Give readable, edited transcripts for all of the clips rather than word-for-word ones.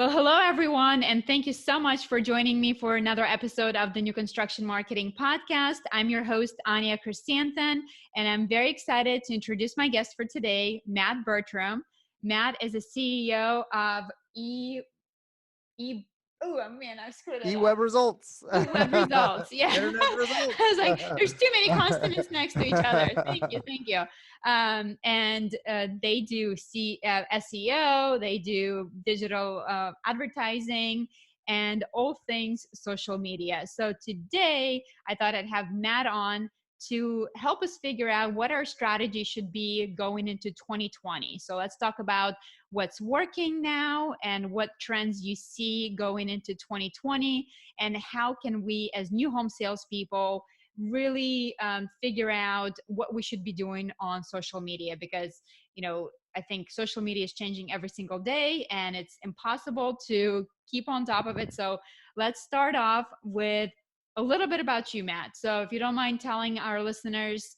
Well, hello everyone, and thank you so much for joining me for another episode of the New Construction Marketing Podcast. I'm your host, Anya Christiansen, and I'm very excited to introduce my guest for today, Matt Bertram. Matt is the CEO of oh man, I screwed it up. eWebResults. eWebResults. Yeah. Internet I results. was like, there's too many consonants next to each other. Thank you. Thank you. And they do SEO, they do digital advertising, and all things social media. So today I thought I'd have Matt on to help us figure out what our strategy should be going into 2020. So let's talk about what's working now and what trends you see going into 2020, and how can we as new home salespeople really figure out what we should be doing on social media, because I think social media is changing every single day and it's impossible to keep on top of it. So let's start off with a little bit about you, Matt. So if you don't mind telling our listeners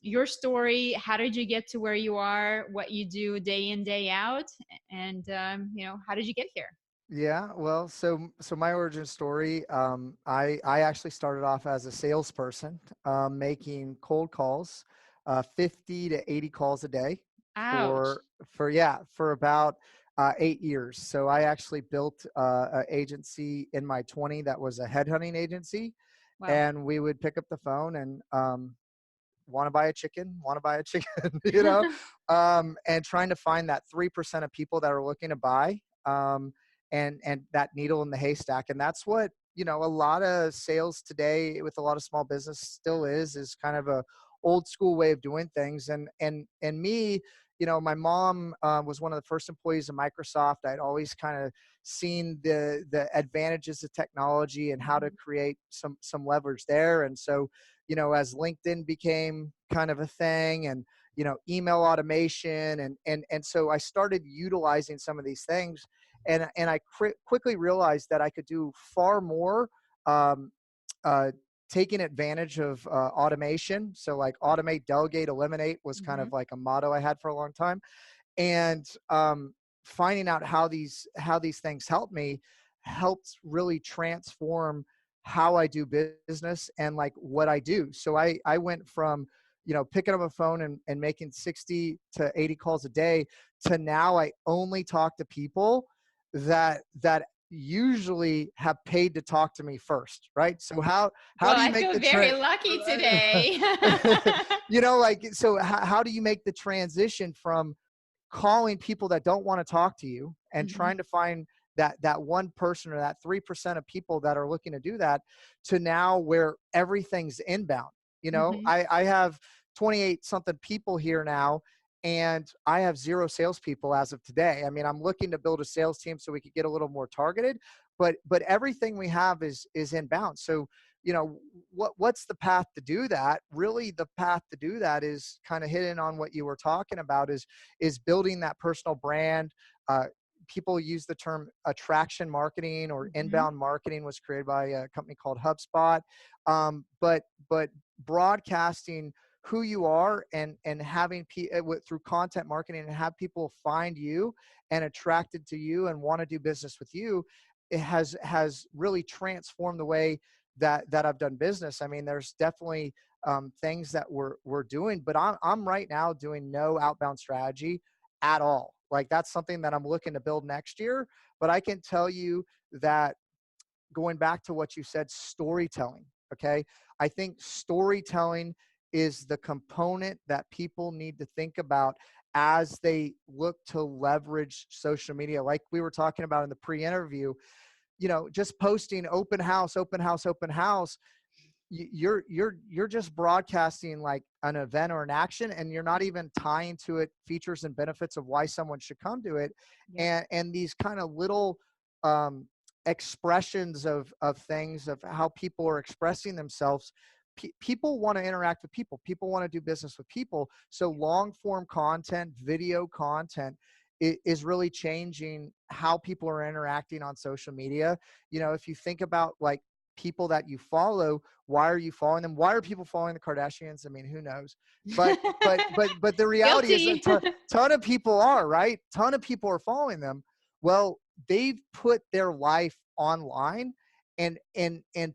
your story, how did you get to where you are, what you do day in, day out, and how did you get here? Yeah, well, so my origin story, I actually started off as a salesperson, making cold calls, 50 to 80 calls a day Ouch. for about 8 years. So I actually built an agency in my 20 that was a headhunting agency, Wow. and we would pick up the phone and want to buy a chicken, and trying to find that 3% of people that are looking to buy, and that needle in the haystack. And that's what, a lot of sales today with a lot of small business still is kind of a old school way of doing things. And me, my mom was one of the first employees of Microsoft. I'd always kind of seen the advantages of technology and how to create some leverage there. And so, as LinkedIn became kind of a thing, and, email automation. And so I started utilizing some of these things, and I quickly realized that I could do far more, um, taking advantage of automation. So like automate, delegate, eliminate was kind of like a motto I had for a long time. And finding out how these things helped really transform how I do business and like what I do. So I went from, picking up a phone and making 60 to 80 calls a day to now I only talk to people that usually have paid to talk to me first, right? So how Well, do you I make feel the very lucky today. so how do you make the transition from calling people that don't want to talk to you and trying to find that one person or that 3% of people that are looking to do that, to now where everything's inbound? I have 28 something people here now, and I have 0 salespeople as of today. I mean, I'm looking to build a sales team so we could get a little more targeted, but everything we have is inbound. So, what's the path to do that? Really, the path to do that is kind of hitting on what you were talking about, is building that personal brand. People use the term attraction marketing, or inbound marketing was created by a company called HubSpot. But broadcasting who you are and having through content marketing, and have people find you and attracted to you and want to do business with you, it has really transformed the way that I've done business. I mean, there's definitely things that we're doing, but I'm right now doing no outbound strategy at all. Like, that's something that I'm looking to build next year. But I can tell you that, going back to what you said, storytelling. Okay. I think storytelling is the component that people need to think about as they look to leverage social media. Like we were talking about in the pre-interview, just posting open house, open house, open house. You're just broadcasting like an event or an action, and you're not even tying to it features and benefits of why someone should come to it. And these kind of little expressions of things, of how people are expressing themselves. People want to interact with people. People want to do business with people. So long form content, video content is really changing how people are interacting on social media. If you think about like people that you follow, why are you following them? Why are people following the Kardashians? I mean, who knows? But the reality is a ton of people are, right? Ton of people are following them. Well, they've put their life online, and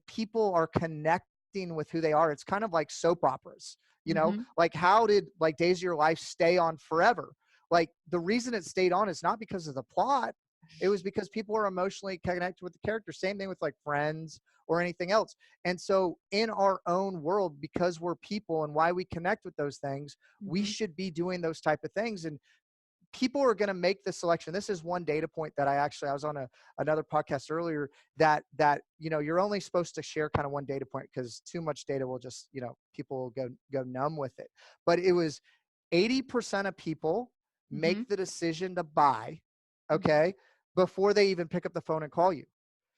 people are connecting with who they are. It's kind of like soap operas, Mm-hmm. like how did like Days of Your Life stay on forever? Like the reason it stayed on is not because of the plot. It was because people were emotionally connected with the character. Same thing with like Friends or anything else. And so in our own world, because we're people and why we connect with those things, we Mm-hmm. should be doing those type of things. And people are going to make the selection. This is one data point that I was on another podcast earlier, that you're only supposed to share kind of one data point, because too much data will just, people will go numb with it. But it was 80% of people Mm-hmm. make the decision to buy, Mm-hmm. okay, before they even pick up the phone and call you.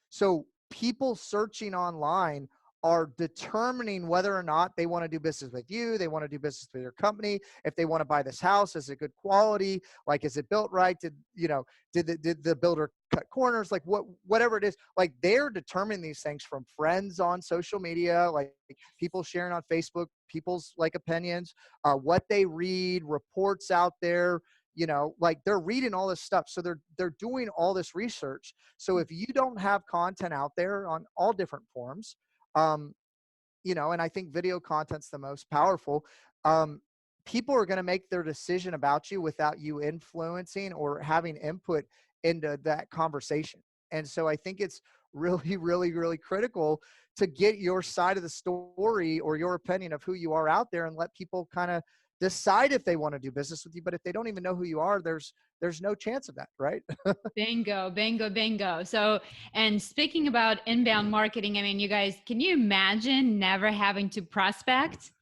So people searching online are determining whether or not they want to do business with you, they want to do business with your company, if they want to buy this house, is it good quality, like is it built right, did the builder cut corners, like whatever it is, like they're determining these things from friends on social media, like people sharing on Facebook, people's like opinions, what they read, reports out there, like they're reading all this stuff. So they're doing all this research. So if you don't have content out there on all different forms, um, and I think video content's the most powerful, um, people are going to make their decision about you without you influencing or having input into that conversation. And so I think it's really, really, really critical to get your side of the story or your opinion of who you are out there, and let people kind of decide if they want to do business with you. But if they don't even know who you are, there's no chance of that, right? Bingo, bingo, bingo. So, and speaking about inbound marketing, I mean, you guys, can you imagine never having to prospect?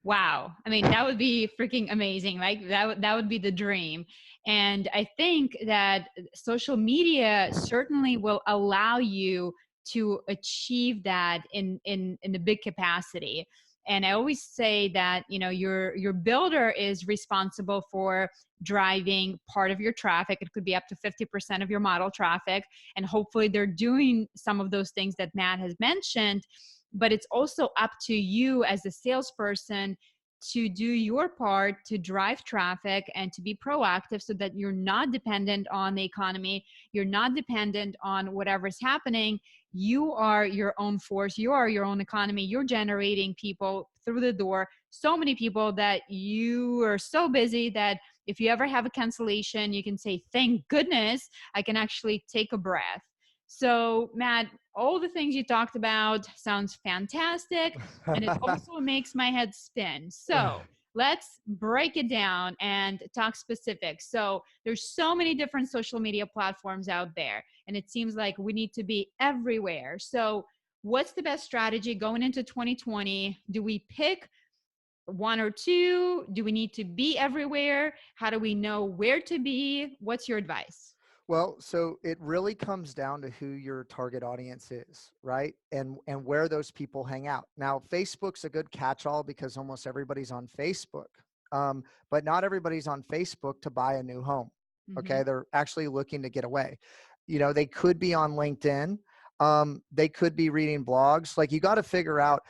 Wow. I mean, that would be freaking amazing. Like that would be the dream. And I think that social media certainly will allow you to achieve that in the big capacity. And I always say that, your builder is responsible for driving part of your traffic. It could be up to 50% of your model traffic. And hopefully they're doing some of those things that Matt has mentioned. But it's also up to you as a salesperson to do your part to drive traffic and to be proactive, so that you're not dependent on the economy. You're not dependent on whatever's happening. You are your own force. You are your own economy. You're generating people through the door. So many people that you are so busy that if you ever have a cancellation, you can say, thank goodness I can actually take a breath. So, Matt, all the things you talked about sounds fantastic, and it also makes my head spin. So, let's break it down and talk specifics. So, there's so many different social media platforms out there, and it seems like we need to be everywhere. So, what's the best strategy going into 2020? Do we pick one or two? Do we need to be everywhere? How do we know where to be? What's your advice? Well, so it really comes down to who your target audience is, right? And where those people hang out. Now, Facebook's a good catch-all because almost everybody's on Facebook. But not everybody's on Facebook to buy a new home. Mm-hmm. Okay. They're actually looking to get away. They could be on LinkedIn. They could be reading blogs. Like, you got to figure out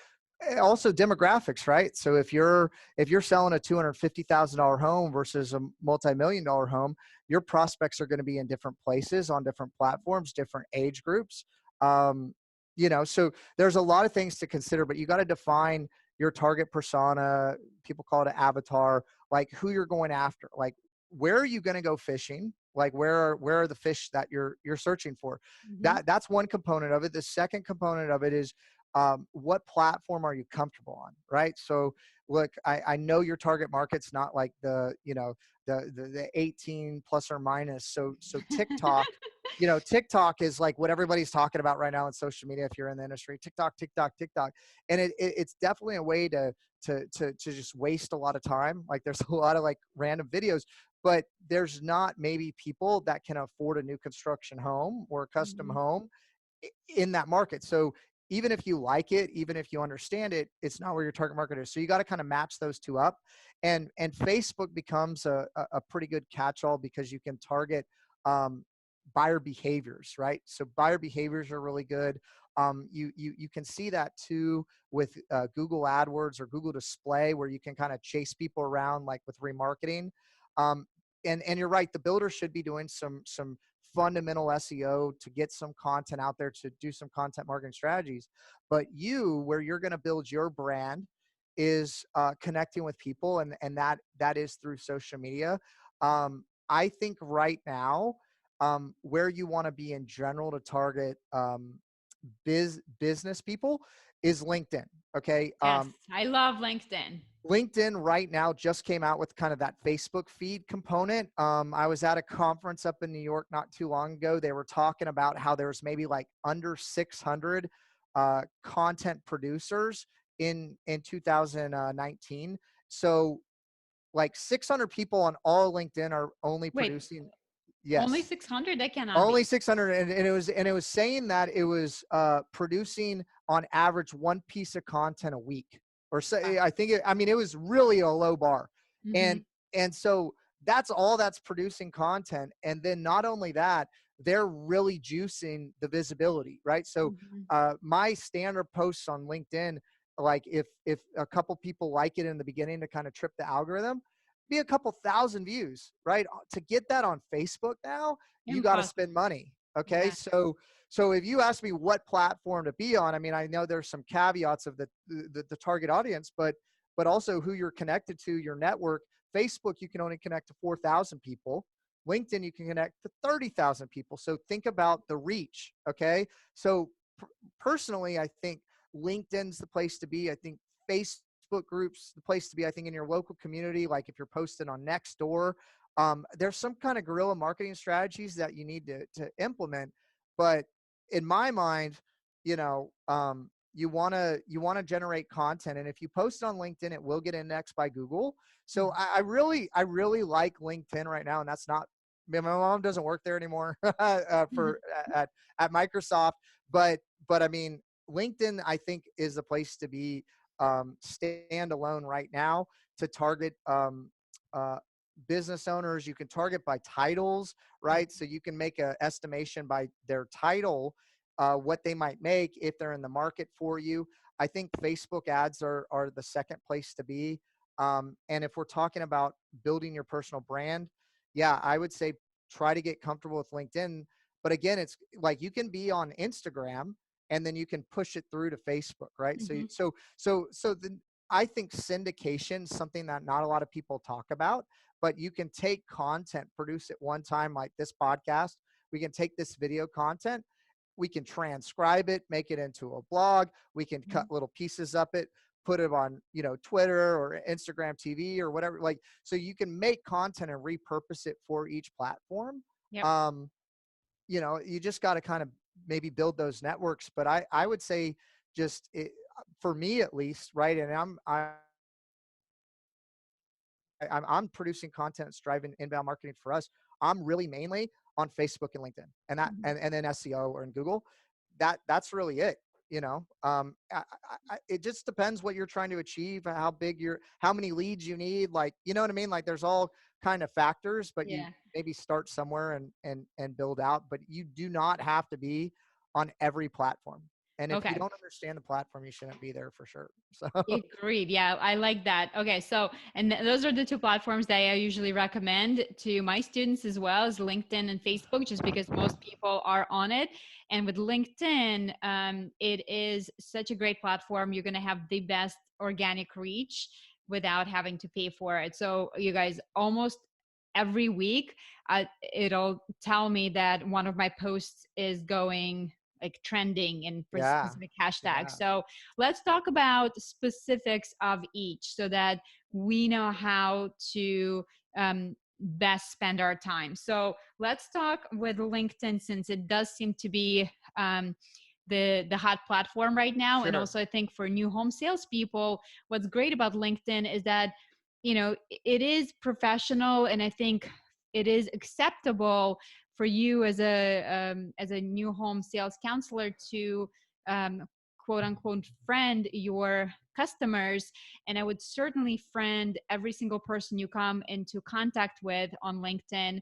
also demographics, right? So if you're selling a $250,000 home versus a multi-million-dollar home, your prospects are going to be in different places, on different platforms, different age groups. So there's a lot of things to consider, but you got to define your target persona. People call it an avatar, like who you're going after, like where are you going to go fishing? Like where are the fish that you're searching for? Mm-hmm. That's one component of it. The second component of it is, what platform are you comfortable on, right? So look, I know your target market's not like the 18 plus or minus. So TikTok, TikTok is like what everybody's talking about right now in social media. If you're in the industry, TikTok, and it's definitely a way to just waste a lot of time. Like there's a lot of like random videos, but there's not maybe people that can afford a new construction home or a custom Mm-hmm. home in that market. So even if you like it, even if you understand it, it's not where your target market is. So you got to kind of match those two up, and Facebook becomes a pretty good catch-all because you can target buyer behaviors, right? So buyer behaviors are really good. You can see that too with Google AdWords or Google Display, where you can kind of chase people around, like with remarketing. And you're right, the builder should be doing some fundamental SEO to get some content out there, to do some content marketing strategies. But where you're going to build your brand is connecting with people, and that is through social media. I think right now, where you want to be in general to target business people is LinkedIn. Okay. Yes, I love LinkedIn. LinkedIn right now just came out with kind of that Facebook feed component. I was at a conference up in New York not too long ago. They were talking about how there's maybe like under 600 content producers in 2019. So like 600 people on all LinkedIn are only Wait, producing. only Yes. 600? That cannot Only be. 600, and it was saying that it was producing on average one piece of content a week, or Wow. say I think I mean it was really a low bar, Mm-hmm. and so that's all that's producing content, and then not only that, they're really juicing the visibility, right? So Mm-hmm. my standard posts on LinkedIn, like if a couple people like it in the beginning to kind of trip the algorithm, be a couple thousand views, right? To get that on Facebook now, you got to spend Impossible. money. Okay. Yeah. So if you ask me what platform to be on, I mean, I know there's some caveats of the target audience, but also who you're connected to, your network. Facebook, you can only connect to 4,000 people. LinkedIn, you can connect to 30,000 people. So think about the reach. Okay. So personally, I think LinkedIn's the place to be. I think Facebook groups, the place to be. I think in your local community, like if you're posting on Nextdoor, there's some kind of guerrilla marketing strategies that you need to implement. But in my mind, you want to generate content, and if you post it on LinkedIn, it will get indexed by Google. So Mhm. I really like LinkedIn right now, and that's not. My mom doesn't work there anymore for at Microsoft, but I mean, LinkedIn, I think, is the place to be standalone right now to target uh, business owners. You can target by titles, right? So you can make an estimation by their title, what they might make if they're in the market for you. I think Facebook ads are the second place to be. And if we're talking about building your personal brand, yeah, I would say try to get comfortable with LinkedIn. But again, it's like you can be on Instagram and then you can push it through to Facebook, right? So, Mhm. I think syndication is something that not a lot of people talk about, but you can take content, produce it one time, like this podcast. We can take this video content, we can transcribe it, make it into a blog. We can cut Mhm. little pieces up it, put it on, Twitter or Instagram TV or whatever. Like, so you can make content and repurpose it for each platform. Yep. Um, you just got to kind of maybe build those networks. But I would say just for me at least, right? And I'm producing content that's driving inbound marketing for us. I'm really mainly on Facebook and LinkedIn, and that Mhm. and then SEO or in Google. That's really it. It just depends what you're trying to achieve, how many leads you need. Like, you know what I mean? Like, there's all kind of factors, but you Yeah. maybe start somewhere and build out. But you do not have to be on every platform. And if you Okay. don't understand the platform, you shouldn't be there for sure. So Agreed. Yeah, I like that. Okay, so those are the two platforms that I usually recommend to my students as well as LinkedIn and Facebook, just because most people are on it. And with LinkedIn, it is such a great platform. You're going to have the best organic reach without having to pay for it. So you guys, almost every week, it'll tell me that one of my posts is going like trending in for yeah, specific hashtags. yeah, So let's talk about specifics of each so that we know how to best spend our time. So let's talk with LinkedIn, since it does seem to be the hot platform right now. And sure, also, I think for new home salespeople, what's great about LinkedIn is that it is professional, and I think it is acceptable for you as a new home sales counselor to um, quote unquote friend your customers. And I would certainly friend every single person you come into contact with on LinkedIn,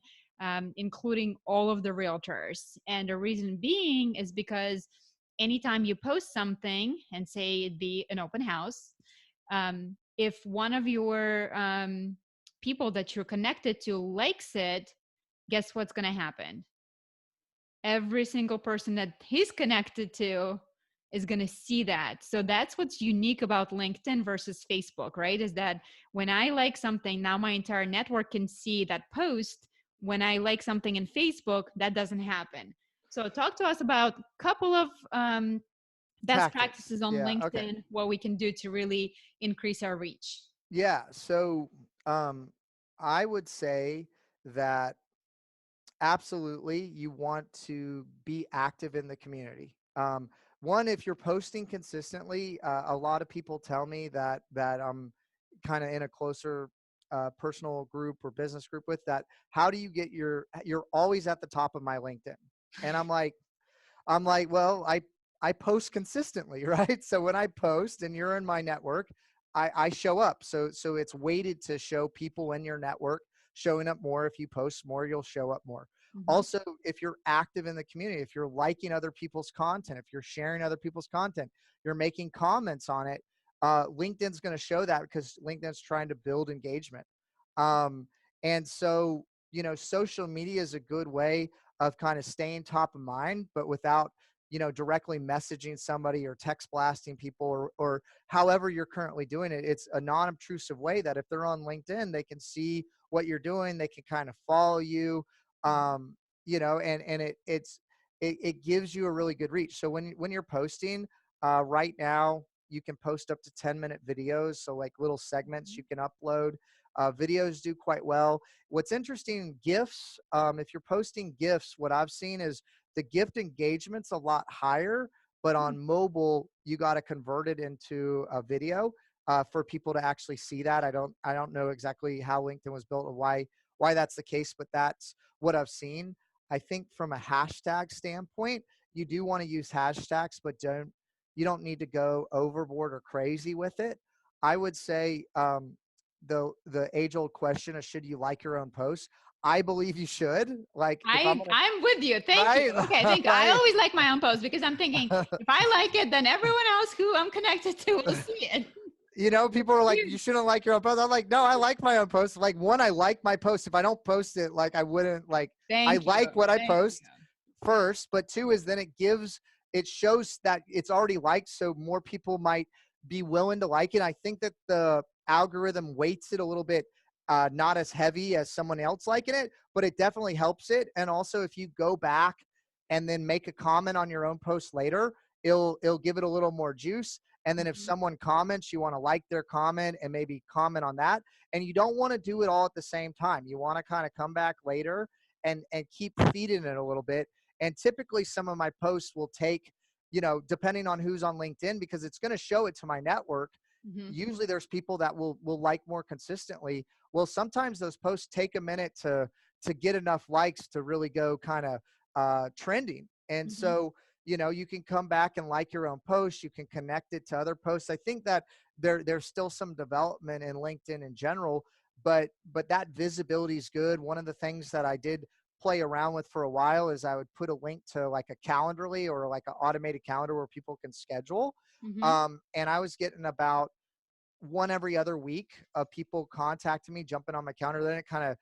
including all of the realtors. And the reason being is because anytime you post something, and say it be an open house, if one of your people that you're connected to likes it, guess what's going to happen? every single person that he's connected to is going to see that. So that's what's unique about LinkedIn versus Facebook, right? Is that when I like something, now my entire network can see that post. When I like something in Facebook, that doesn't happen. So talk to us about a couple of best Tactics. practices on Yeah. Okay. LinkedIn, what we can do to really increase our reach. Yeah. So um, I would say that absolutely you want to be active in the community. One, if you're posting consistently, a lot of people tell me that I'm kind of in a closer personal group or business group with that. How do you get you're always at the top of my LinkedIn? And I'm like, well, I post consistently, right? So when I post and you're in my network, I show up. So it's weighted to show people in your network showing up more. If you post more, you'll show up more. Mm-hmm. Also, if you're active in the community, if you're liking other people's content, if you're sharing other people's content, you're making comments on it, LinkedIn's going to show that because LinkedIn's trying to build engagement. And so, social media is a good way of kind of staying top of mind, but without, directly messaging somebody or text blasting people or however you're currently doing it. It's a non-obtrusive way that if they're on LinkedIn, they can see what you're doing. They can kind of follow you, and it gives you a really good reach. So when you're posting, right now, you can post up to 10-minute videos. So like little segments you can upload. Videos do quite well. What's interesting, GIFs, if you're posting GIFs, what I've seen is the gift engagement's a lot higher, but on mobile, you got to convert it into a video for people to actually see that. I don't know exactly how LinkedIn was built or why that's the case, but that's what I've seen. I think from a hashtag standpoint, you do want to use hashtags, but you don't need to go overboard or crazy with it. I would say the age old question is, should you like your own posts? I believe you should. Like if I'm gonna, I'm with you. Thank you. right, Okay, thank you. I right. always like my own post because I'm thinking if I like it, then everyone else who I'm connected to will see it. People are like, you Huge. shouldn't like your own post. I'm like, no, I like my own post. Like one, I like my post. If I don't post it, like I wouldn't like, I Thank you. like what I Thank post you. first, but two is then it shows that it's already liked. So more people might be willing to like it. I think that the algorithm weights it a little bit, not as heavy as someone else liking it, but it definitely helps it. And also if you go back and then make a comment on your own post later, it'll give it a little more juice. And then if Mhm. someone comments, you want to like their comment and maybe comment on that. And you don't want to do it all at the same time. You want to kind of come back later and keep feeding it a little bit. And typically some of my posts will take, depending on who's on LinkedIn, because it's going to show it to my network. Mhm. Usually there's people that will like more consistently. Well, sometimes those posts take a minute to get enough likes to really go kind of trending. And Mhm. so, you can come back and like your own posts. You can connect it to other posts. I think that there's still some development in LinkedIn in general, but that visibility is good. One of the things that I did play around with for a while is I would put a link to like a Calendarly or like an automated calendar where people can schedule. Mhm. And I was getting about one every other week of people contacting me, jumping on my calendar. Then it kind of,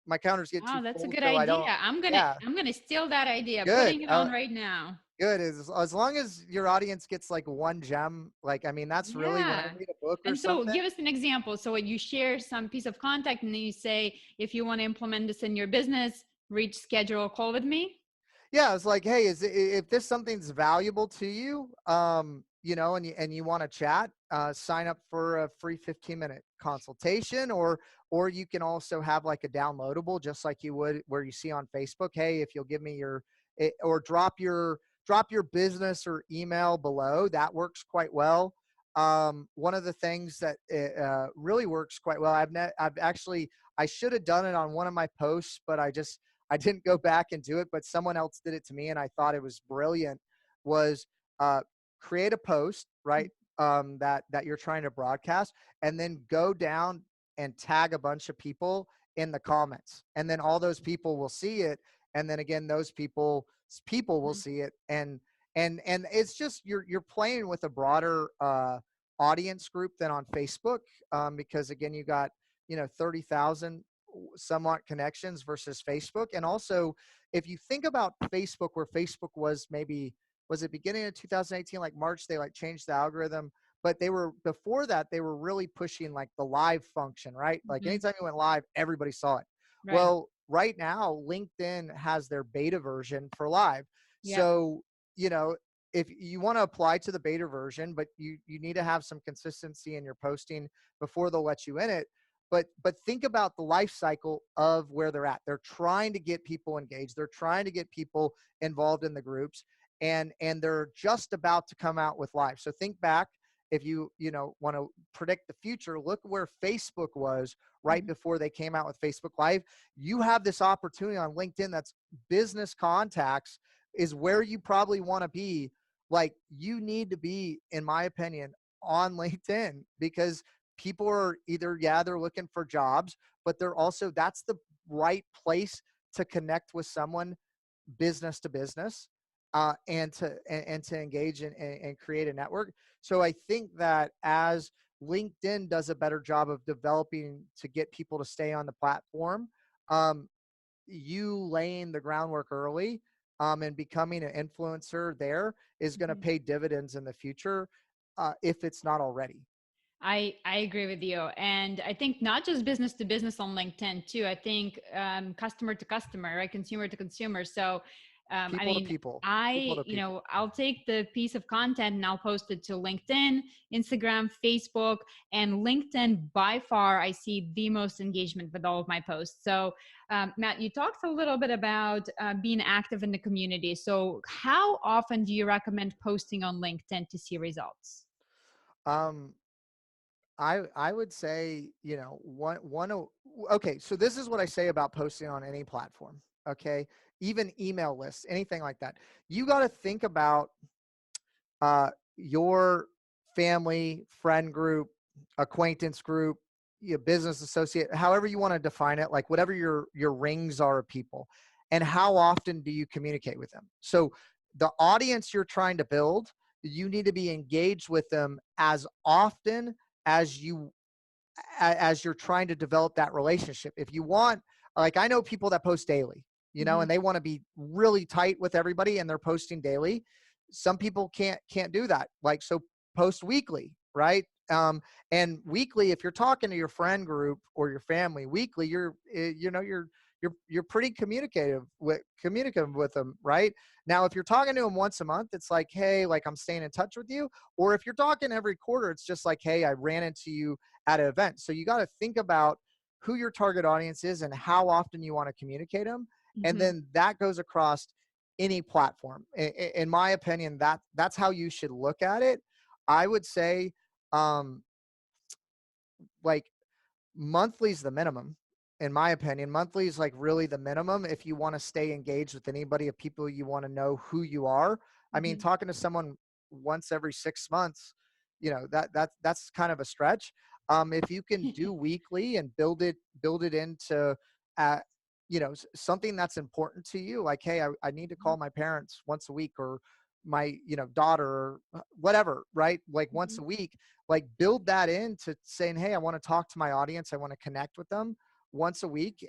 my calendars get too Wow, that's a full. good So I idea. don't, I'm gonna yeah, I'm gonna steal that idea. good. Putting it on right now. Good. As long as your audience gets like one gem, like, I mean, that's really when I Yeah. read a book or And so something. give us an example. So when you share some piece of contact and then you say, if you want to implement this in your business, schedule a call with me. Yeah, it's like, hey, if this something's valuable to you, and you want to chat, sign up for a free 15-minute consultation, or you can also have like a downloadable, just like you would where you see on Facebook. Hey, if you'll give me or drop your business or email below, that works quite well. One of the things that really works quite well, I've actually, I should have done it on one of my posts, but I didn't go back and do it, but someone else did it to me and I thought it was brilliant, was uh, create a post, right? That you're trying to broadcast, and then go down and tag a bunch of people in the comments. And then all those people will see it. And then again, those people will Mhm. see it. And it's just, you're playing with a broader audience group than on Facebook. Because again, you got, 30,000 somewhat connections versus Facebook. And also, if you think about Facebook, where Facebook was maybe, was it beginning of 2018, like March, they like changed the algorithm, but they were, before that, they were really pushing like the live function, right? Like Hmm. anytime you went live, everybody saw it. Right. Well, right now, LinkedIn has their beta version for live. Yep. So, you know, if you want to apply to the beta version, but you need to have some consistency in your posting before they'll let you in it. But think about the life cycle of where they're at. They're trying to get people engaged. They're trying to get people involved in the groups, and they're just about to come out with live. So think back, if you know, want to predict the future, look where Facebook was right Hmm. before they came out with Facebook Live. You have this opportunity on LinkedIn, that's business contacts, is where you probably want to be. Like, you need to be, in my opinion, on LinkedIn, because people are either, yeah, they're looking for jobs, but they're also, that's the right place to connect with someone business to business, and to engage and create a network. So I think that as LinkedIn does a better job of developing to get people to stay on the platform, um, you laying the groundwork early, and becoming an influencer there is going to Hmm. pay dividends in the future, if it's not already. I agree with you, and I think not just business to business on LinkedIn too. I think customer to customer, right, consumer to consumer. So, I People to mean, people, people I to people. I'll take the piece of content and I'll post it to LinkedIn, Instagram, Facebook, and LinkedIn. By far, I see the most engagement with all of my posts. So, Matt, you talked a little bit about being active in the community. So, how often do you recommend posting on LinkedIn to see results? Um, I would say, you know, okay, so this is what I say about posting on any platform, okay? Even email lists, anything like that. You got to think about your family, friend group, acquaintance group, your business associate, however you want to define it, like whatever your rings are of people, and how often do you communicate with them. So the audience you're trying to build, you need to be engaged with them as often as as you're trying to develop that relationship. If you want, like, I know people that post daily, you know, Hmm. and they want to be really tight with everybody and they're posting daily. Some people can't do that. Like, so post weekly, right? And weekly, if you're talking to your friend group or your family weekly, you know, you're pretty communicative with them, right? Now, if you're talking to them once a month, it's like, hey, like, I'm staying in touch with you. Or if you're talking every quarter, it's just like, hey, I ran into you at an event. So you got to think about who your target audience is and how often you want to communicate them. And Hmm. then that goes across any platform. In my opinion, that's how you should look at it. I would say, um, like, monthly is the minimum. In my opinion, monthly is like really the minimum if you want to stay engaged with anybody, of people you want to know who you are. I mean, Hmm. talking to someone once every 6 months, you know, that's kind of a stretch. If you can do weekly and build it into, uh, you know, something that's important to you, like, hey, I need to call my parents once a week, or my, you know, daughter, or whatever, right? Like once Hmm. a week, like, build that into saying, hey, I want to talk to my audience, I want to connect with them once a week.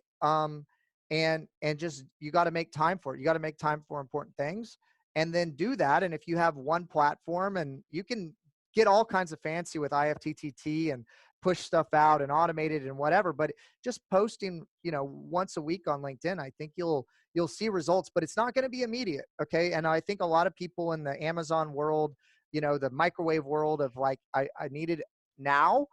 And just, you got to make time for it. You got to make time for important things, and then do that. And if you have one platform, and you can get all kinds of fancy with IFTTT and push stuff out and automate it and whatever, but just posting, you know, once a week on LinkedIn, I think you'll see results, but it's not going to be immediate. Okay. And I think a lot of people in the Amazon world, you know, the microwave world of like, I need it now.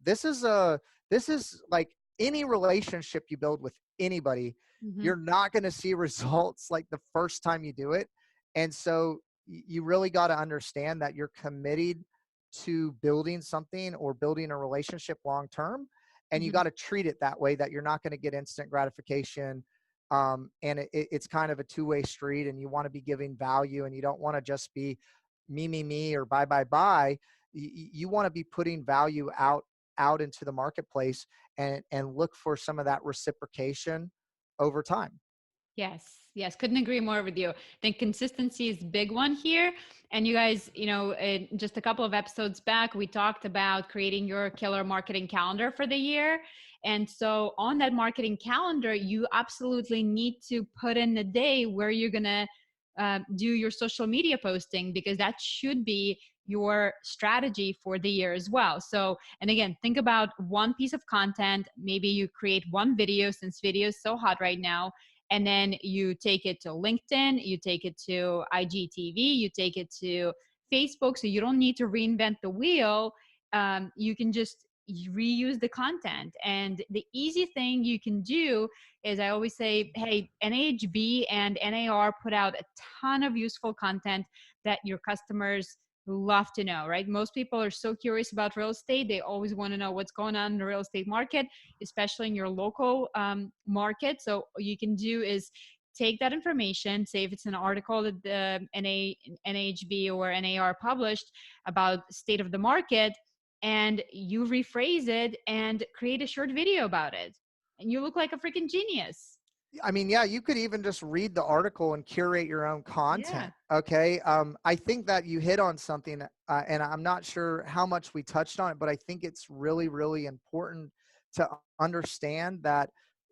This is like any relationship you build with anybody, Hmm. you're not going to see results like the first time you do it. And so you really got to understand that you're committed to building something or building a relationship long term. And you Hmm. got to treat it that way, that you're not going to get instant gratification. And it's kind of a two-way street, and you want to be giving value, and you don't want to just be me, or bye. You want to be putting value out into the marketplace, and look for some of that reciprocation over time. Yes, yes, couldn't agree more with you. I think consistency is a big one here. And you guys, just a couple of episodes back, we talked about creating your killer marketing calendar for the year. And so on that marketing calendar, you absolutely need to put in a day where you're going to do your social media posting, because that should be your strategy for the year as well. So, and again, think about one piece of content. Maybe you create one video, since video is so hot right now, and then you take it to LinkedIn, you take it to IGTV, you take it to Facebook. So you don't need to reinvent the wheel. You can just reuse the content. And the easy thing you can do is, I always say, hey, NAHB and NAR put out a ton of useful content that your customers love to know, right? Most people are so curious about real estate. They always want to know what's going on in the real estate market, especially in your local market. So what you can do is take that information, say if it's an article that the NAHB or NAR published about state of the market, and you rephrase it and create a short video about it. And you look like a freaking genius. I mean, yeah, you could even just read the article and curate your own Yeah. content. Okay. I think that you hit on something, and I'm not sure how much we touched on it, but I think it's really, really important to understand that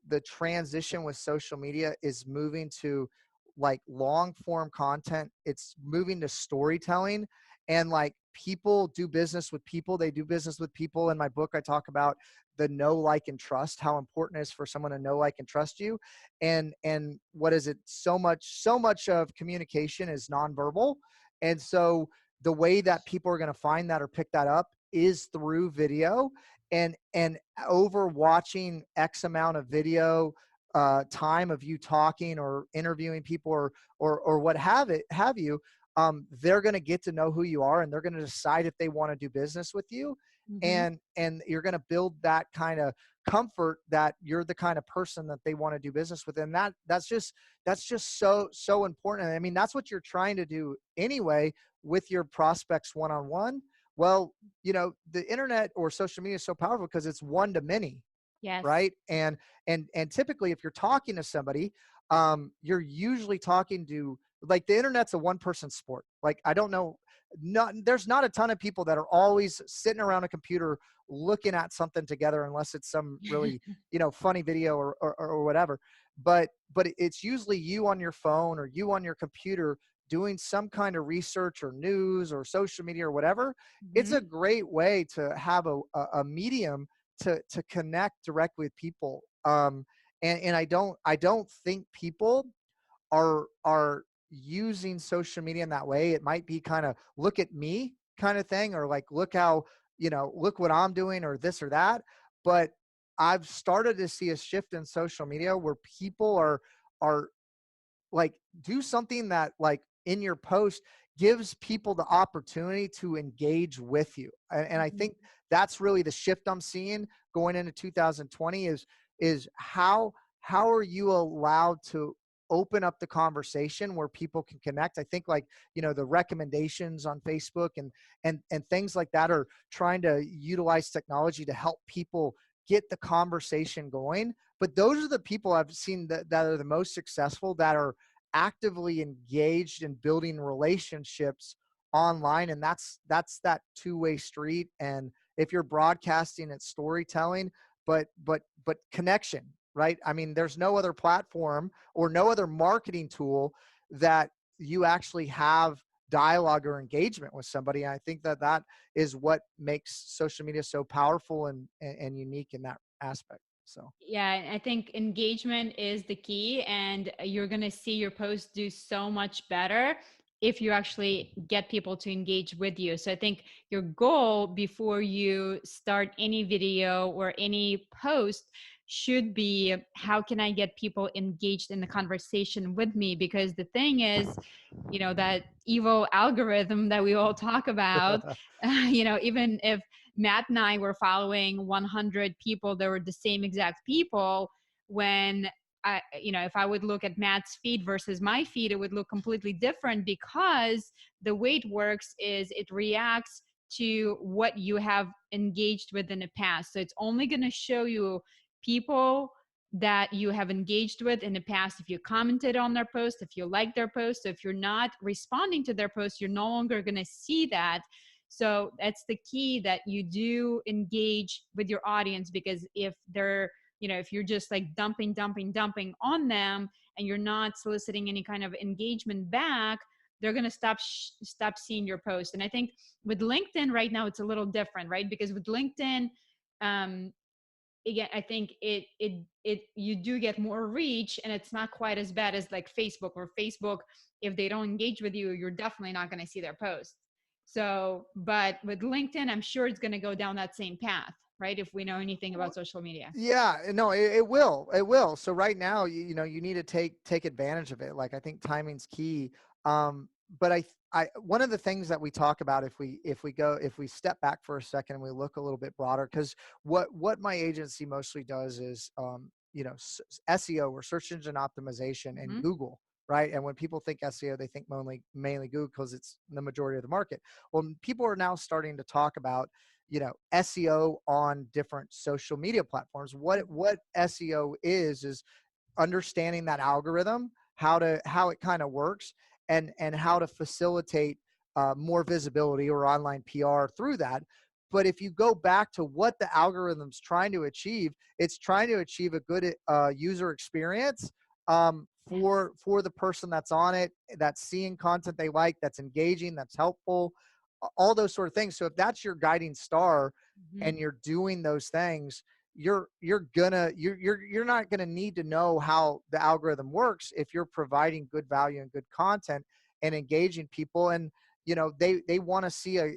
the transition with social media is moving to like long form content. It's moving to storytelling, and like people do business with people. They do business with people. In my book, I talk about the know, like, and trust, how important it is for someone to know, like, and trust you. And what is it, so much of communication is nonverbal. And so the way that people are going to find that or pick that up is through video. And over watching X amount of video time of you talking or interviewing people or what have you, they're going to get to know who you are, and they're going to decide if they want to do business with you. Mm-hmm. And you're going to build that kind of comfort that you're the kind of person that they want to do business with. And that's just so important. I mean, that's what you're trying to do anyway with your prospects one-on-one. Well, the internet or social media is so powerful because it's one to many, Yes. right? And typically if you're talking to somebody, you're usually talking to, like, the internet's a one-person sport. Like, I don't know, there's not a ton of people that are always sitting around a computer looking at something together, unless it's some really funny video or whatever. But it's usually you on your phone or you on your computer doing some kind of research or news or social media or whatever. It's a great way to have a medium to connect directly with people. And I don't think people are using social media in that way. It might be kind of look at me kind of thing, or like, look how, look what I'm doing, or this or that. But I've started to see a shift in social media where people are like, do something that, like, in your post gives people the opportunity to engage with you. And I think that's really the shift I'm seeing going into 2020 is how are you allowed to open up the conversation where people can connect. I think, like, the recommendations on Facebook and things like that are trying to utilize technology to help people get the conversation going. But those are the people I've seen that are the most successful, that are actively engaged in building relationships online. And that's that two-way street. And if you're broadcasting, it's storytelling, but connection, right? I mean, there's no other platform or no other marketing tool that you actually have dialogue or engagement with somebody. And I think that is what makes social media so powerful and unique in that aspect. So Yeah, I think engagement is the key, and you're going to see your posts do so much better if you actually get people to engage with you. So I think your goal before you start any video or any post should be, how can I get people engaged in the conversation with me? Because the thing is, that evil algorithm that we all talk about, even if Matt and I were following 100 people that were the same exact people, when if I would look at Matt's feed versus my feed, it would look completely different, because the way it works is it reacts to what you have engaged with in the past. So it's only going to show you people that you have engaged with in the past. If you commented on their post, if you liked their post. So if you're not responding to their post, you're no longer going to see that. So that's the key, that you do engage with your audience, because if they're, if you're just like dumping on them, and you're not soliciting any kind of engagement back, they're going to stop seeing your post. And I think with LinkedIn right now, it's a little different, right? Because with LinkedIn, um, again, I think it you do get more reach, and it's not quite as bad as like Facebook. Or Facebook, if they don't engage with you, you're definitely not going to see their posts. So, but with LinkedIn, I'm sure it's going to go down that same path, right? If we know anything about social media. Yeah, no, it will. It will. So right now, you need to take advantage of it. Like, I think timing's key. But one of the things that we talk about, if we step back for a second and we look a little bit broader, because what my agency mostly does is, SEO, or search engine optimization, and Mm-hmm. Google. Right. And when people think SEO, they think mainly Google, because it's the majority of the market. Well, people are now starting to talk about, SEO on different social media platforms. What SEO is understanding that algorithm, how it kind of works, and how to facilitate more visibility or online PR through that. But if you go back to what the algorithm's trying to achieve, it's trying to achieve a good user experience for the person that's on it, that's seeing content they like, that's engaging, that's helpful, all those sort of things. So if that's your guiding star, Mm-hmm. and you're doing those things, you're not gonna need to know how the algorithm works if you're providing good value and good content and engaging people. And they want to see a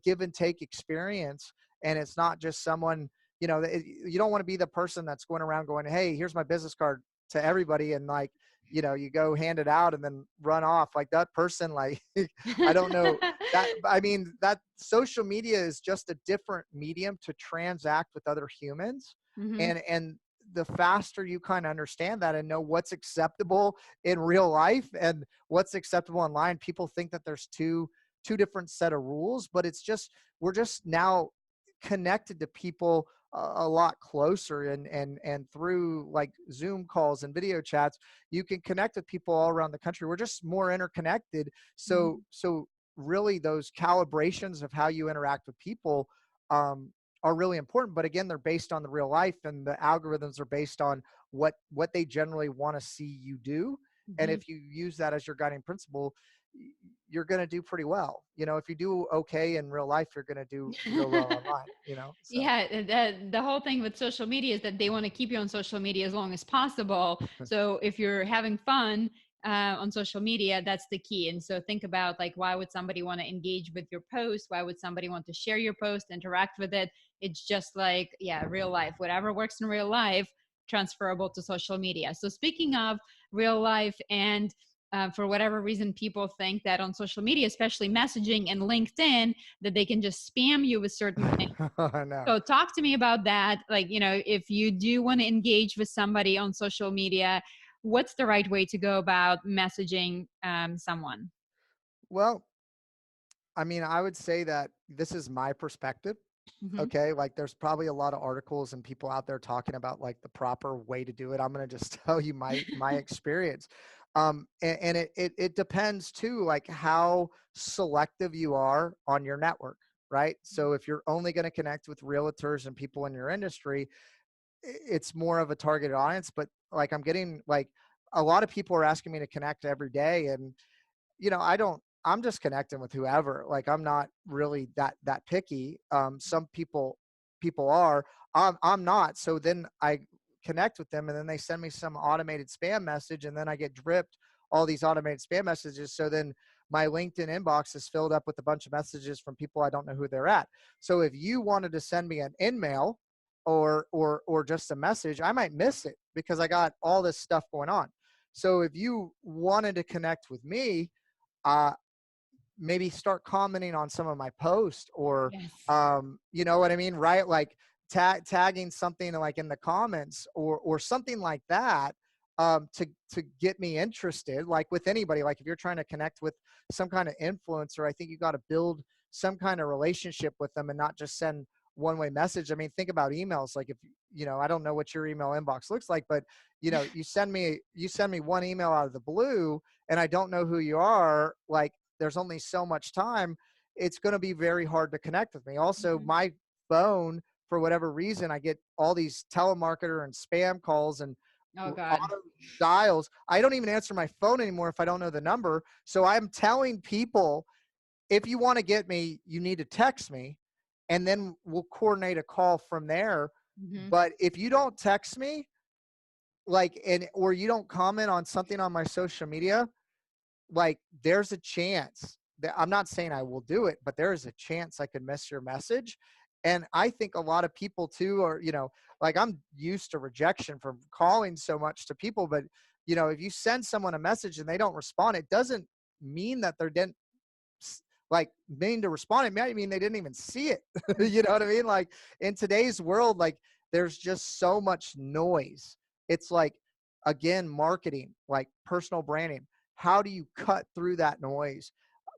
give and take experience, and it's not just someone, you don't want to be the person that's going around going, hey, here's my business card to everybody, and like, you go hand it out and then run off. Like, that person, like, I don't know. That social media is just a different medium to transact with other humans. Mm-hmm. And the faster you kind of understand that and know what's acceptable in real life and what's acceptable online, people think that there's two different set of rules, but we're just now connected to people a lot closer, and through like Zoom calls and video chats, you can connect with people all around the country. We're just more interconnected. So really, those calibrations of how you interact with people are really important. But again, they're based on the real life, and the algorithms are based on what they generally want to see you do. And Mm-hmm. if you use that as your guiding principle, you're going to do pretty well. If you do okay in real life, you're going to do real well online, so. Yeah, the whole thing with social media is that they want to keep you on social media as long as possible. So if you're having fun on social media, that's the key. And so think about, like, why would somebody want to engage with your post? Why would somebody want to share your post, interact with it? It's just like, yeah, real life. Whatever works in real life, transferable to social media. So speaking of real life, and for whatever reason, people think that on social media, especially messaging and LinkedIn, that they can just spam you with certain things. No. So talk to me about that. Like, if you do want to engage with somebody on social media, what's the right way to go about messaging someone? Well, I would say that this is my perspective. Mm-hmm. Okay. Like, there's probably a lot of articles and people out there talking about like the proper way to do it. I'm going to just tell you my experience. And it depends too, like how selective you are on your network, right? So if you're only going to connect with realtors and people in your industry, it's more of a targeted audience. But like, I'm getting like a lot of people are asking me to connect every day, and I'm just connecting with whoever. Like, I'm not really that picky. Some people are, I'm not. So then I connect with them, and then they send me some automated spam message, and then I get dripped all these automated spam messages. So then my LinkedIn inbox is filled up with a bunch of messages from people I don't know who they're at. So if you wanted to send me an email or just a message, I might miss it because I got all this stuff going on. So if you wanted to connect with me, maybe start commenting on some of my posts, or Yes. you know what I mean, right? Like tagging something like in the comments or something like that, to get me interested. Like with anybody, like if you're trying to connect with some kind of influencer, I think you got to build some kind of relationship with them and not just send one-way message. I mean, think about emails. Like, if I don't know what your email inbox looks like, but you send me one email out of the blue and I don't know who you are. Like, there's only so much time. it's going to be very hard to connect with me. Also, Mhm. my phone, for whatever reason, I get all these telemarketer and spam calls and Oh God. auto dials. I don't even answer my phone anymore if I don't know the number. So I'm telling people, if you want to get me, you need to text me, and then we'll coordinate a call from there. Mhm. But if you don't text me, like, and or you don't comment on something on my social media, like, there's a chance that, I'm not saying I will do it, but there is a chance I could miss your message. And I think a lot of people too are, like, I'm used to rejection from calling so much to people, but if you send someone a message and they don't respond, it doesn't mean that they're didn't like mean to respond. It might mean they didn't even see it. You know what I mean? Like, in today's world, like, there's just so much noise. It's like, again, marketing, like personal branding. How do you cut through that noise?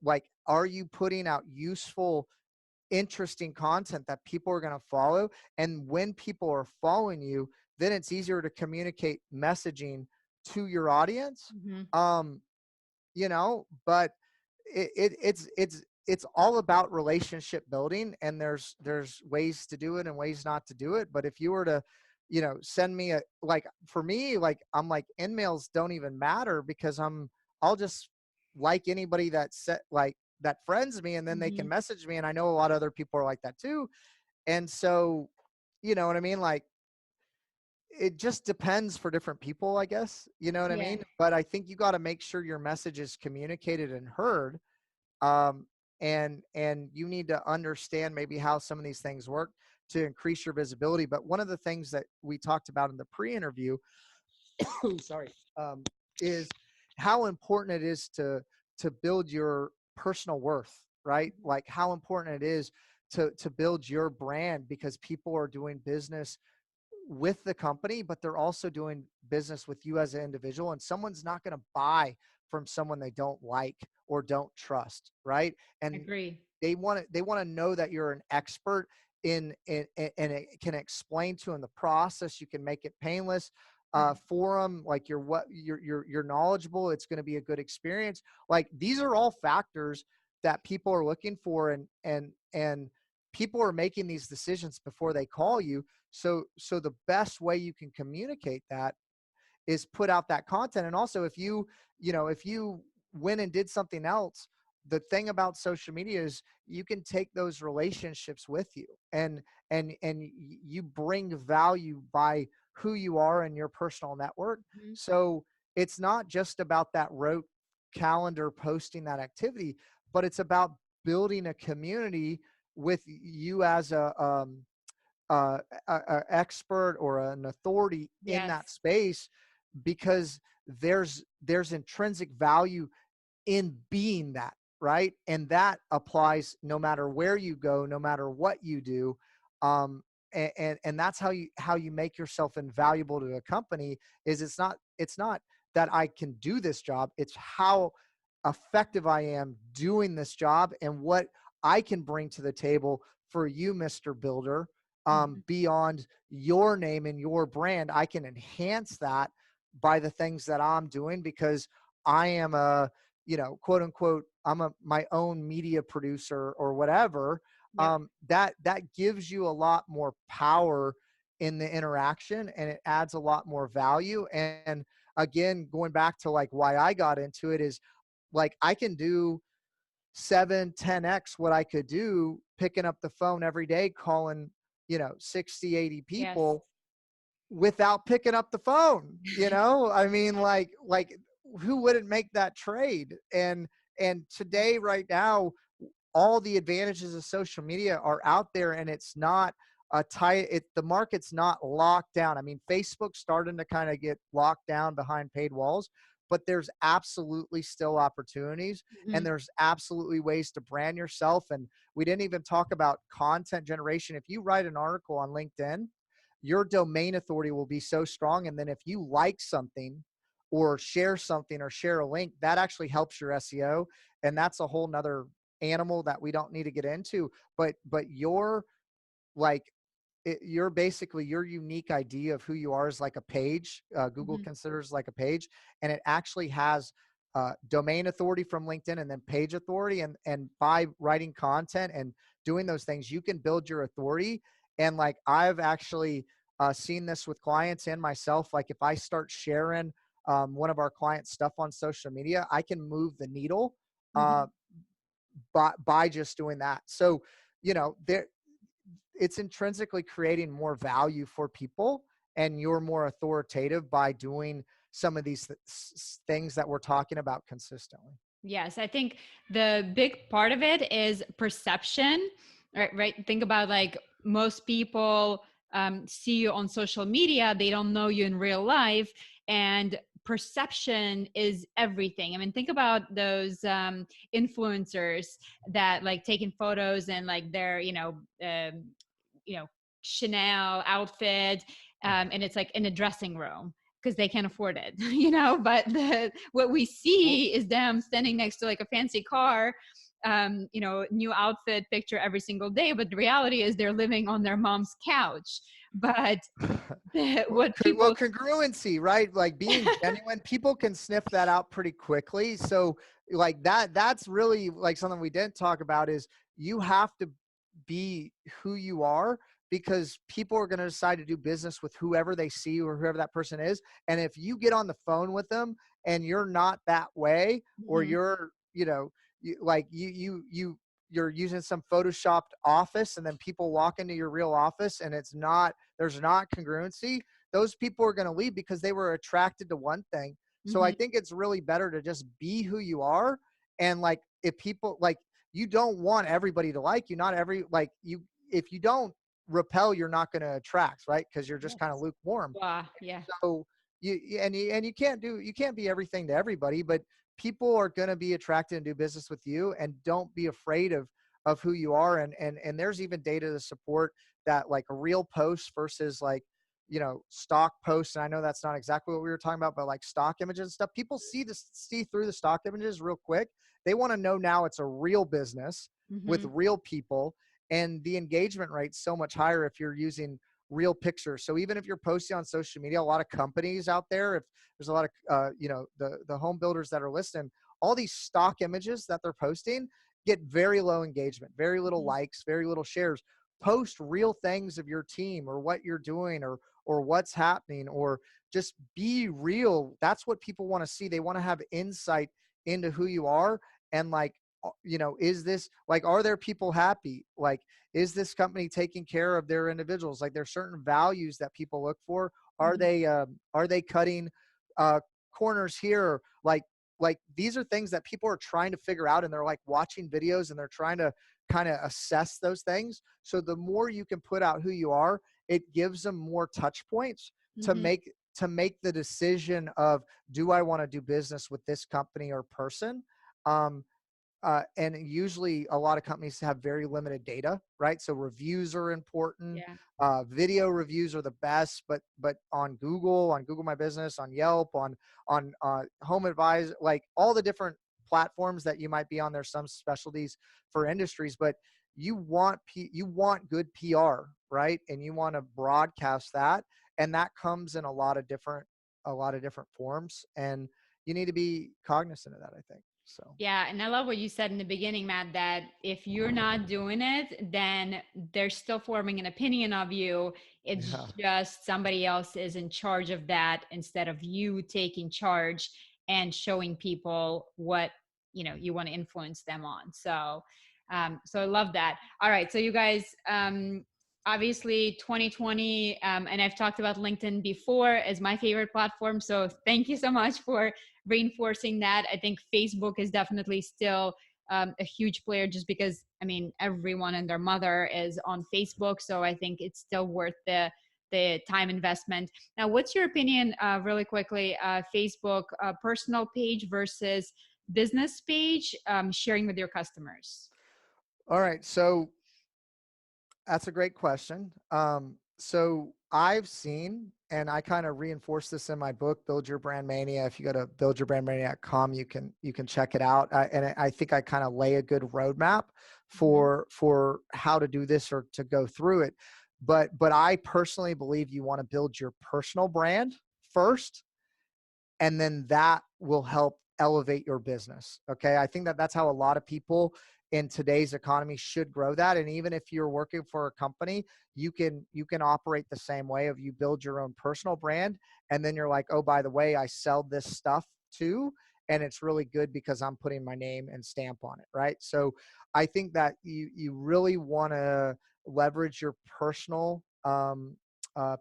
Like, are you putting out useful, interesting content that people are going to follow? And when people are following you, then it's easier to communicate messaging to your audience. Mhm. Um, but it's all about relationship building, and there's ways to do it and ways not to do it. But if you were to send me like, for me, like, I'm like, in-mails don't even matter, because I'll just like anybody that friends me, and then they can Mhm. message me, and I know a lot of other people are like that too. And so, you know what I mean? Like, it just depends for different people, I guess. You know what I Yeah. mean? But I think you got to make sure your message is communicated and heard. Um, and you need to understand maybe how some of these things work to increase your visibility. But one of the things that we talked about in the pre-interview, sorry, is how important it is to build your personal worth, right? Like, how important it is to build your brand, because people are doing business with the company, but they're also doing business with you as an individual. And someone's not going to buy from someone they don't like or don't trust, right? And Agree. they want to know that you're an expert and it can explain to them the process. You can make it painless Mhm. for them. Like, you're knowledgeable. It's going to be a good experience. Like, these are all factors that people are looking for, and people are making these decisions before they call you. So the best way you can communicate that is put out that content. And also, if you went and did something else, the thing about social media is you can take those relationships with you, and you bring value by who you are in your personal network. Mhm. So it's not just about that rote calendar posting that activity, but it's about building a community with you as uh, a expert or an authority in Yes. that space, because there's intrinsic value in being that, right? And that applies no matter where you go, no matter what you do. And that's how you make yourself invaluable to a company. Is it's not that I can do this job, it's how effective I am doing this job, and what I can bring to the table for you, Mr. Builder. Mhm. Beyond your name and your brand, I can enhance that by the things that I'm doing, because I am quote unquote, I'm my own media producer or whatever. Yep. That gives you a lot more power in the interaction, and it adds a lot more value. And again, going back to like why I got into it, is like, I can do 7-10x what I could do picking up the phone every day, calling 60-80 Yes. people without picking up the phone. I mean, like, who wouldn't make that trade? And Yep. today, right now, all the advantages of social media are out there, and it's not the market's not locked down. I mean, Facebook's starting to kind of get locked down behind paid walls, but there's absolutely still opportunities, and Mhm. there's absolutely ways to brand yourself. And we didn't even talk about content generation. If you write an article on LinkedIn, your domain authority will be so strong. And then if you like something or share a link, that actually helps your SEO. And that's a whole nother animal that we don't need to get into. But your, like, you're basically, your unique idea of who you are is like a page. Google Mhm. considers like a page, and it actually has domain authority from LinkedIn and then page authority. And by writing content and doing those things, you can build your authority. And like, I've actually seen this with clients and myself. Like, if I start sharing one of our clients' stuff on social media, I can move the needle Mhm. by just doing that. So, there, it's intrinsically creating more value for people, and you're more authoritative by doing some of these things that we're talking about consistently. Yes, I think the big part of it is perception, right? Right. Think about like most people see you on social media, they don't know you in real life, and perception is everything. I mean, think about those influencers that like taking photos and like their, you know, Chanel outfit, and it's like in a dressing room because they can't afford it, but what we Well, see is them standing next to like a fancy car, new outfit picture every single day, but the reality is they're living on their mom's couch. But what well, people congruency, right? Like, being genuine, people can sniff that out pretty quickly. So like, that's really like something we didn't talk about, is you have to be who you are, because people are going to decide to do business with whoever they see or whoever that person is. And if you get on the phone with them and you're not that way, or Mhm. you're, like you're using some photoshopped office, and then people walk into your real office and there's not congruency, those people are going to leave because they were attracted to one thing. So I Mhm. think it's really better to just be who you are. And like, if people like, you don't want everybody to like you, not every, like, you, if you don't repel, you're not going to attract, right? Because you're just Yes. kind of lukewarm. Yeah. So you can't be everything to everybody, but people are going to be attracted and do business with you. And don't be afraid of who you are. And there's even data to support that, like, a real post versus like, stock posts. And I know that's not exactly what we were talking about, but like stock images and stuff, people see through the stock images real quick. They want to know now it's a real business with Hmm. real people. And the engagement rate's so much higher if you're using real pictures. So even if you're posting on social media, a lot of companies out there, if there's a lot of, the home builders that are listening, all these stock images that they're posting get very low engagement, very little Hmm. likes, very little shares. Post real things of your team or what you're doing, or what's happening, or just be real. That's what people want to see. They want to have insight into who you are. And like, is this, like, are there people happy? Like, is this company taking care of their individuals? Like, there's certain values that people look for. Hmm. Are they cutting uh corners here? Like these are things that people are trying to figure out, and they're like watching videos and they're trying to kind of assess those things. So the more you can put out who you are, it gives them more touch points to Hmm. make the decision of, do I want to do business with this company or person? um and usually a lot of companies have very limited data, right? So reviews are important. Yeah. Video reviews are the best, but on Google My Business, on Yelp, on Home Advisor, like all the different platforms that you might be on, there's some specialties for industries, but you want good PR, right? And you want to broadcast that, and that comes in a lot of different forms, and you need to be cognizant of that, I think. So. Yeah, and I love what you said in the beginning, Matt, that if you're not doing it, then they're still forming an opinion of you. Yeah. It's just somebody else is in charge of that instead of you taking charge and showing people what you want to influence them on. So I love that. All right, so you guys, obviously 2020, and I've talked about LinkedIn before as my favorite platform. So thank you so much for reinforcing that. I think Facebook is definitely still a huge player, just because I mean everyone and their mother is on Facebook, so I think it's still worth the time investment. Now, what's your opinion, really quickly, Facebook personal page versus business page, sharing with your customers? All right. So that's a great question. So I've seen, and I kind of reinforce this in my book, Build Your Brand Mania. If you go to buildyourbrandmania.com, you can check it out. And I think I kind of lay a good roadmap Mhm. for how to do this or to go through it. But I personally believe you want to build your personal brand first, and then that will help elevate your business. Okay. I think that that's how a lot of people in today's economy should grow that. And even if you're working for a company, you can operate the same way of you build your own personal brand. And then you're like, oh, by the way, I sell this stuff too. And it's really good because I'm putting my name and stamp on it. Right. So I think that you really want to leverage your personal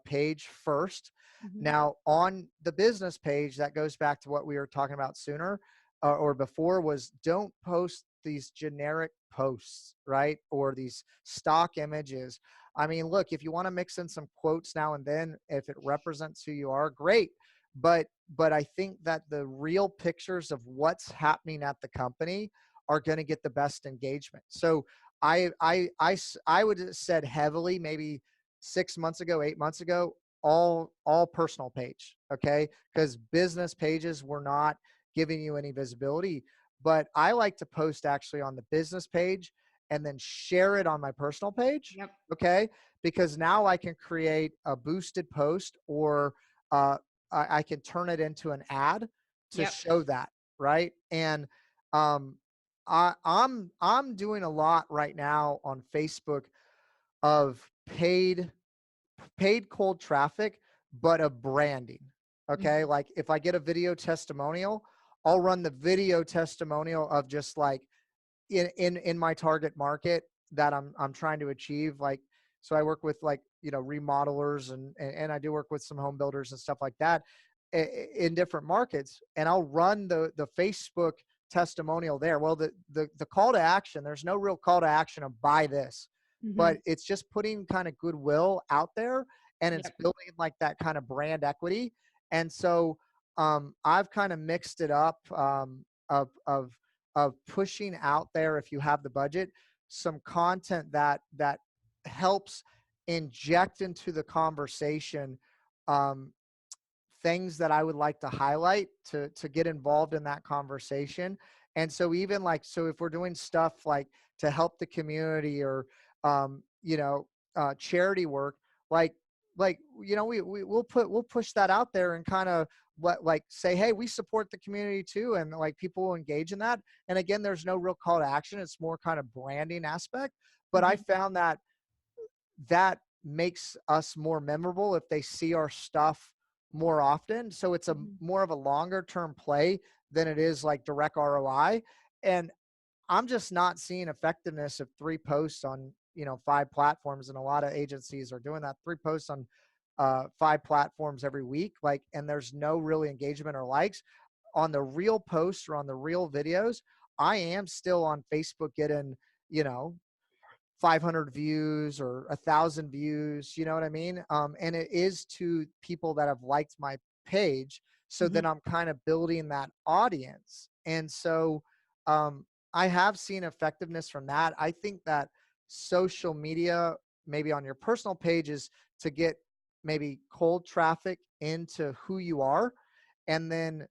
page first. Mhm. Now, on the business page, that goes back to what we were talking about sooner or before, was don't post these generic posts, right? Or these stock images. I mean, look, if you want to mix in some quotes now and then, if it represents who you are, great. But I think that the real pictures of what's happening at the company are going to get the best engagement. So I would have said heavily, maybe 6 months ago, 8 months ago, all personal page. Okay. Because business pages were not giving you any visibility. But I like to post actually on the business page and then share it on my personal page. Yep. Okay. Because now I can create a boosted post, or uh, I can turn it into an ad to Yep. show that. Right. And um, I'm doing a lot right now on Facebook of paid cold traffic, but of branding. Okay. Mhm. Like if I get a video testimonial, I'll run the video testimonial of just like in my target market that I'm trying to achieve. Like, so I work with like, remodelers and I do work with some home builders and stuff like that in different markets. And I'll run the Facebook testimonial there. Well, the call to action, there's no real call to action of buy this, but Mhm. it's just putting kind of goodwill out there, and it's Yep. building like that kind of brand equity. And so I've kind of mixed it up of pushing out there, if you have the budget, some content that helps inject into the conversation um, things that I would like to highlight to get involved in that conversation. And so even like, so if we're doing stuff like to help the community or charity work, like we'll push that out there and kind of like say, hey, we support the community too, and like people will engage in that. And again, there's no real call to action, it's more kind of branding aspect. But I Mhm. found that makes us more memorable if they see our stuff more often. So it's a Mhm. more of a longer term play than it is like direct ROI. And I'm just not seeing effectiveness of 3 posts on, 5 platforms. And a lot of agencies are doing that, 3 posts on 5 platforms every week. Like, and there's no really engagement or likes on the real posts or on the real videos. I am still on Facebook getting, you know, 500 views or 1,000 views, you know what I mean? And it is to people that have liked my page. So then Mhm. I'm kind of building that audience. And so I have seen effectiveness from that. I think that social media, maybe on your personal pages, to get maybe cold traffic into who you are. And then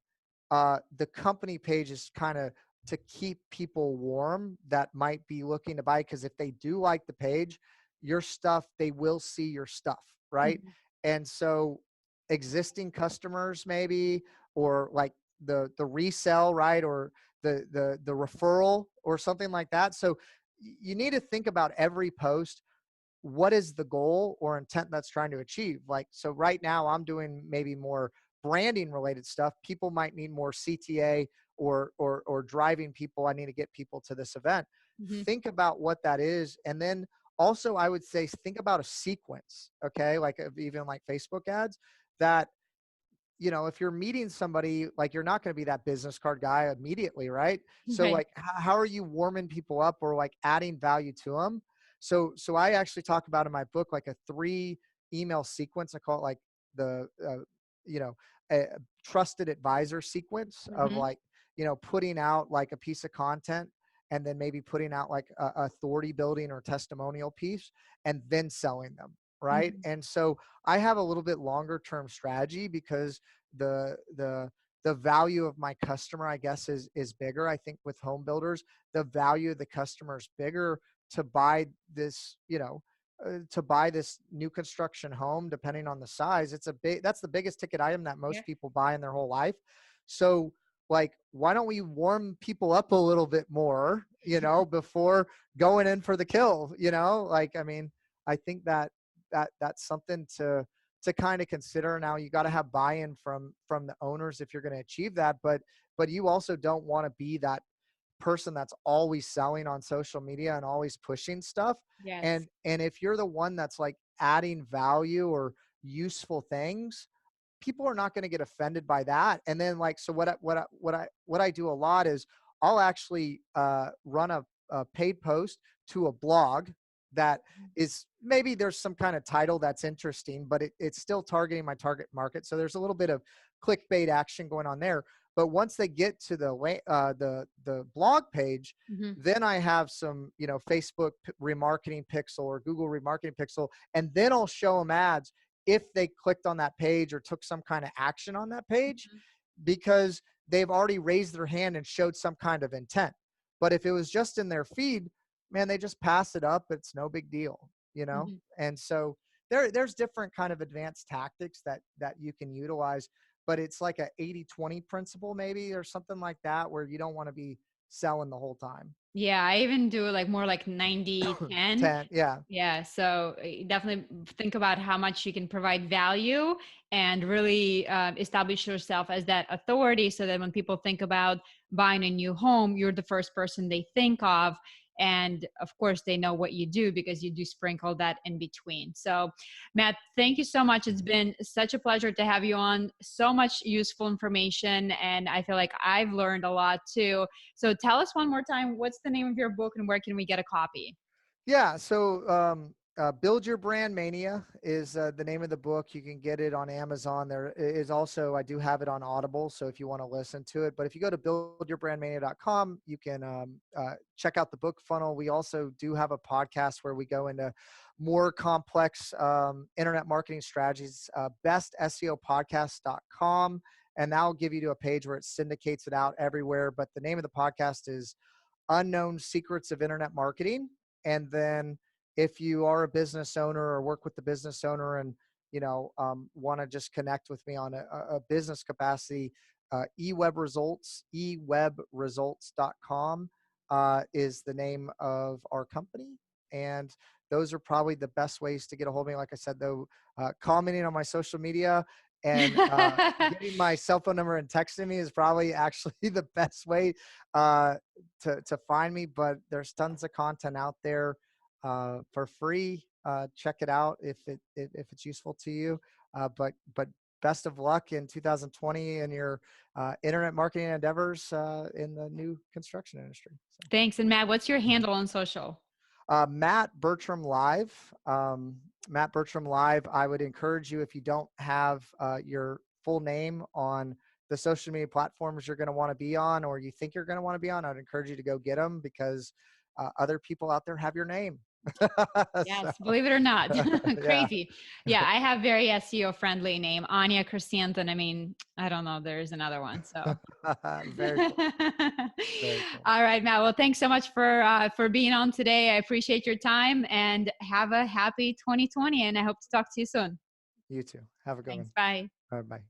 the company page is kind of to keep people warm that might be looking to buy, because if they do like the page, your stuff, they will see your stuff, right? Mhm. And so existing customers maybe, or like the resell, right? Or the referral or something like that. So you need to think about every post, what is the goal or intent that's trying to achieve. Like, so right now I'm doing maybe more branding related stuff. People might need more CTA or driving people. I need to get people to this event. Mhm. Think about what that is. And then also I would say, think about a sequence. Okay. Like even like Facebook ads that, if you're meeting somebody, like you're not going to be that business card guy immediately, right? So Right. like, how are you warming people up or like adding value to them? So I actually talk about in my book, like a 3 email sequence. I call it like the, you know, a trusted advisor sequence of Mhm. like, putting out like a piece of content, and then maybe putting out like a authority building or testimonial piece, and then selling them. Right. Mhm. And so I have a little bit longer term strategy, because the the the value of my customer, I guess, is bigger. I think with home builders, the value of the customer is bigger to buy this, to buy this new construction home, depending on the size. That's the biggest ticket item that Yeah. most people buy in their whole life. So like, why don't we warm people up a little bit more, before going in for the kill, like, I mean, I think that's something to kind of consider. Now you got to have buy-in from the owners if you're going to achieve that, but you also don't want to be that person that's always selling on social media and always pushing stuff. Yes. And if you're the one that's like adding value or useful things, people are not going to get offended by that. And then, like, so what I do a lot is I'll actually run a paid post to a blog that is, maybe there's some kind of title that's interesting, but it's still targeting my target market. So there's a little bit of clickbait action going on there. But once they get to the blog page, Mm-hmm. then I have some, Facebook remarketing pixel or Google remarketing pixel, and then I'll show them ads if they clicked on that page or took some kind of action on that page, because they've already raised their hand and showed some kind of intent. But if it was just in their feed, man, they just pass it up. It's no big deal. Mm-hmm. And so there's different kind of advanced tactics that you can utilize, but it's like a 80-20 principle maybe, or something like that, where you don't want to be selling the whole time. Yeah, I even do like more like 90-10. 10, yeah. Yeah, so definitely think about how much you can provide value and really establish yourself as that authority, so that when people think about buying a new home, you're the first person they think of. And of course, they know what you do because you do sprinkle that in between. So, Matt, thank you so much. It's been such a pleasure to have you on. So much useful information. And I feel like I've learned a lot too. So, tell us one more time, what's the name of your book and where can we get a copy? Yeah. So, Build Your Brand Mania is the name of the book. You can get it on Amazon. There is also, I do have it on Audible, so if you want to listen to it. But if you go to buildyourbrandmania.com, you can check out the book funnel. We also do have a podcast where we go into more complex internet marketing strategies, bestseopodcast.com. And that'll give you to a page where it syndicates it out everywhere. But the name of the podcast is Unknown Secrets of Internet Marketing. And then if you are a business owner or work with the business owner and, want to just connect with me on a business capacity, eWebResults, eWebResults.com is the name of our company. And those are probably the best ways to get a hold of me. Like I said, though, commenting on my social media and getting my cell phone number and texting me is probably actually the best way to find me. But there's tons of content out there for free. Check it out if it's useful to you. But best of luck in 2020 in your internet marketing endeavors in the new construction industry. So. Thanks. And Matt, what's your handle on social? Matt Bertram Live. Matt Bertram Live. I would encourage you, if you don't have your full name on the social media platforms you're going to want to be on, or you think you're going to want to be on, I'd encourage you to go get them, because other people out there have your name. Yes, believe it or not. Yeah. Crazy. Yeah, I have very SEO friendly name, Anya Chrysanthemum. I mean, I don't know, there's another one. So Very cool. Very cool. All right, Matt. Well, thanks so much for being on today. I appreciate your time and have a happy 2020. And I hope to talk to you soon. You too. Have a good Thanks. one. Bye. All right, bye.